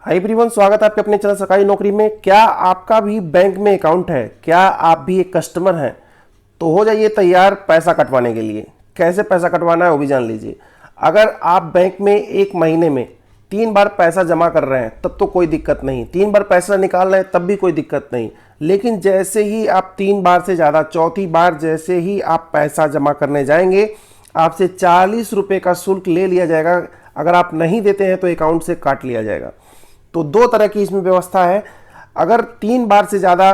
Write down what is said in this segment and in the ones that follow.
Hi everyone, स्वागत है आपके अपने चैनल सरकारी नौकरी में। क्या आपका भी बैंक में अकाउंट है? क्या आप भी एक कस्टमर हैं? तो हो जाइए तैयार पैसा कटवाने के लिए। कैसे पैसा कटवाना है वो भी जान लीजिए। अगर आप बैंक में एक महीने में 3 बार पैसा जमा कर रहे हैं तब तो कोई दिक्कत नहीं, 3 बार पैसा निकाल रहे हैं तब भी कोई दिक्कत नहीं। लेकिन जैसे ही आप 3 बार से ज़्यादा, चौथी बार जैसे ही आप पैसा जमा करने जाएंगे, आपसे 40 रुपये का शुल्क ले लिया जाएगा। अगर आप नहीं देते हैं तो अकाउंट से काट लिया जाएगा। तो दो तरह की इसमें व्यवस्था है। अगर 3 बार से ज़्यादा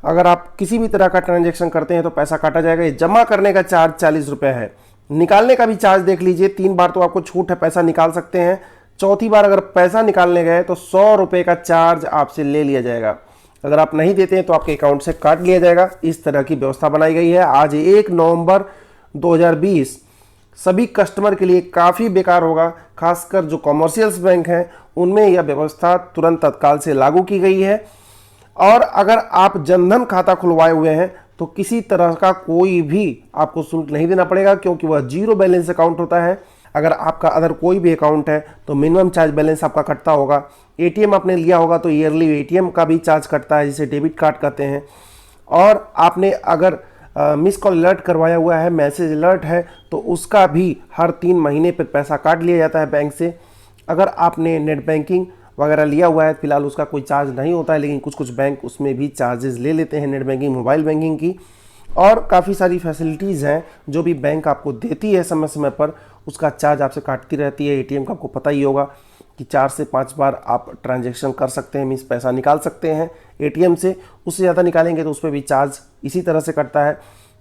अगर आप किसी भी तरह का ट्रांजैक्शन करते हैं तो पैसा काटा जाएगा। ये जमा करने का चार्ज 40 रुपये है। निकालने का भी चार्ज देख लीजिए, 3 बार तो आपको छूट है, पैसा निकाल सकते हैं। चौथी बार अगर पैसा निकालने गए तो 100 रुपये का चार्ज आपसे ले लिया जाएगा। अगर आप नहीं देते हैं तो आपके अकाउंट से काट लिया जाएगा। इस तरह की व्यवस्था बनाई गई है। आज 1 नवंबर 2020 सभी कस्टमर के लिए काफ़ी बेकार होगा। खासकर जो कॉमर्शियल बैंक हैं उनमें यह व्यवस्था तुरंत तत्काल से लागू की गई है। और अगर आप जनधन खाता खुलवाए हुए हैं तो किसी तरह का कोई भी आपको शुल्क नहीं देना पड़ेगा, क्योंकि वह जीरो बैलेंस अकाउंट होता है। अगर आपका अदर कोई भी अकाउंट है तो मिनिमम चार्ज बैलेंस आपका कटता होगा। एटीएम आपने लिया होगा तो ईयरली एटीएम का भी चार्ज कटता है, जिसे डेबिट कार्ड कहते हैं। और आपने अगर मिस कॉल अलर्ट करवाया हुआ है, मैसेज अलर्ट है, तो उसका भी हर 3 महीने पर पैसा काट लिया जाता है बैंक से। अगर आपने नेट बैंकिंग वगैरह लिया हुआ है, फिलहाल उसका कोई चार्ज नहीं होता है, लेकिन कुछ कुछ बैंक उसमें भी चार्जेस ले लेते हैं, नेट बैंकिंग, मोबाइल बैंकिंग की। और काफ़ी सारी फैसिलिटीज़ हैं जो भी बैंक आपको देती है समय समय पर, उसका चार्ज आपसे काटती रहती है। एटीएम का आपको पता ही होगा कि 4 से 5 बार आप ट्रांजैक्शन कर सकते हैं, मीन्स पैसा निकाल सकते हैं एटीएम से। उससे ज़्यादा निकालेंगे तो उस पर भी चार्ज इसी तरह से कटता है।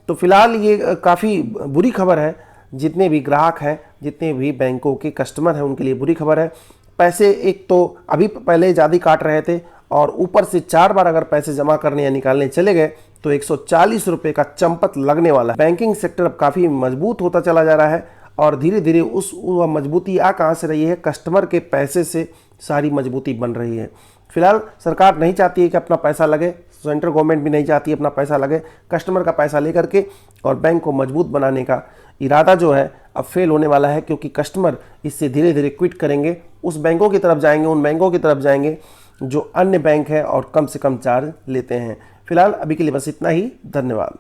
तो फिलहाल ये काफ़ी बुरी खबर है। जितने भी ग्राहक हैं, जितने भी बैंकों के कस्टमर हैं, उनके लिए बुरी खबर है। पैसे एक तो अभी पहले ज़्यादा काट रहे थे, और ऊपर से 4 बार अगर पैसे जमा करने या निकालने चले गए तो 140 रुपये का चंपत लगने वाला है। बैंकिंग सेक्टर अब काफ़ी मजबूत होता चला जा रहा है, और धीरे धीरे वह मजबूती आ कहाँ से रही है? कस्टमर के पैसे से सारी मजबूती बन रही है। फिलहाल सरकार नहीं चाहती है कि अपना पैसा लगे, सेंट्रल गवर्नमेंट भी नहीं चाहती है अपना पैसा लगे। कस्टमर का पैसा लेकर के और बैंक को मजबूत बनाने का इरादा जो है अब फेल होने वाला है, क्योंकि कस्टमर इससे धीरे धीरे क्विट करेंगे, उस बैंकों की तरफ जाएंगे, उन बैंकों की तरफ जाएंगे जो अन्य बैंक है और कम से कम चार्ज लेते हैं। फिलहाल अभी के लिए बस इतना ही। धन्यवाद।